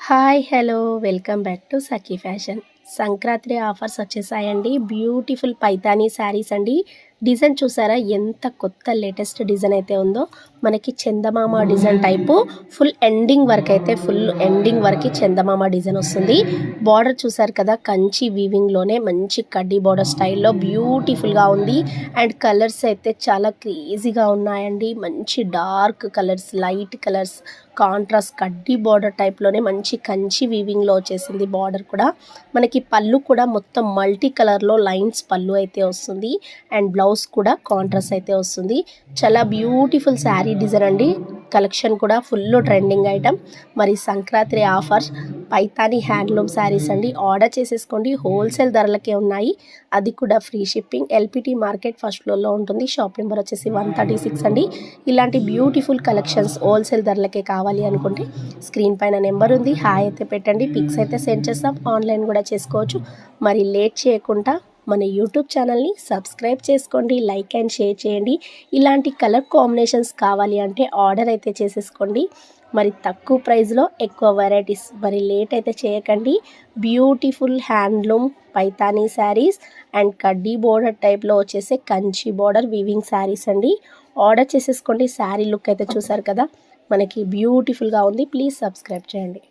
Hi hello welcome back to Sakhi fashion. Sankranti offers వచ్చేసాయండి. Beautiful Paithani saris అండి. Design చూసారా ఎంత కొత్త లేటెస్ట్ డిజైన్ అయితే ఉందో. మనకి చందమామ డిజైన్ టైపు ఫుల్ ఎండింగ్ వరకు చందమామ డిజైన్ వస్తుంది. బార్డర్ చూసారు కదా, కంచి వీవింగ్లోనే మంచి కడ్డీ బార్డర్ స్టైల్లో బ్యూటిఫుల్గా ఉంది. అండ్ కలర్స్ అయితే చాలా క్రేజీగా ఉన్నాయండి. మంచి dark colours, light colours, contrast కడ్డీ బార్డర్ టైప్లోనే మంచి కంచి వీవింగ్లో వచ్చేసింది. బార్డర్ కూడా మనకి పళ్ళు కూడా మొత్తం మల్టీ కలర్లో లైన్స్ పళ్ళు అయితే వస్తుంది. అండ్ బ్లౌజ్ కూడా కాంట్రాస్ట్ అయితే వస్తుంది. చాలా బ్యూటిఫుల్ శారీ డిజైన్ అండి. కలెక్షన్ కూడా ఫుల్ ట్రెండింగ్ ఐటమ్. మరి సంక్రాంతి ఆఫర్స్ పైతానీ హ్యాండ్లూమ్ శారీస్ అండి. ఆర్డర్ చేసేసుకోండి. హోల్సేల్ ధరలకే ఉన్నాయి, అది కూడా free shipping. LPT market first ఫ్లోర్లో ఉంటుంది. షాప్ నెంబర్ వచ్చేసి 136 అండి. ఇలాంటి బ్యూటిఫుల్ కలెక్షన్స్ హోల్సేల్ ధరలకే కావాలి అనుకుంటే స్క్రీన్ పైన నెంబర్ ఉంది, హాయ్ అయితే పెట్టండి. పిక్స్ అయితే సెండ్ చేస్తాం, ఆన్లైన్ కూడా చేసుకోవచ్చు. మరి లేట్ చేయకుండా మన యూట్యూబ్ ఛానల్ని సబ్స్క్రైబ్ చేసుకోండి, లైక్ అండ్ షేర్ చేయండి. ఇలాంటి కలర్ కాంబినేషన్స్ కావాలి అంటే ఆర్డర్ అయితే చేసేసుకోండి. మరి తక్కువ ప్రైస్లో ఎక్కువ వెరైటీస్. మరి లేట్ అయితే చేయకండి. Beautiful handloom Paithani saris and కడ్డీ బోర్డర్ టైప్లో వచ్చేసే కంచి బోర్డర్ వీవింగ్ శారీస్ అండి. ఆర్డర్ చేసేసుకోండి. శారీ లుక్ అయితే చూసారు కదా, మనకి బ్యూటిఫుల్గా ఉంది. ప్లీజ్ సబ్స్క్రైబ్ చేయండి.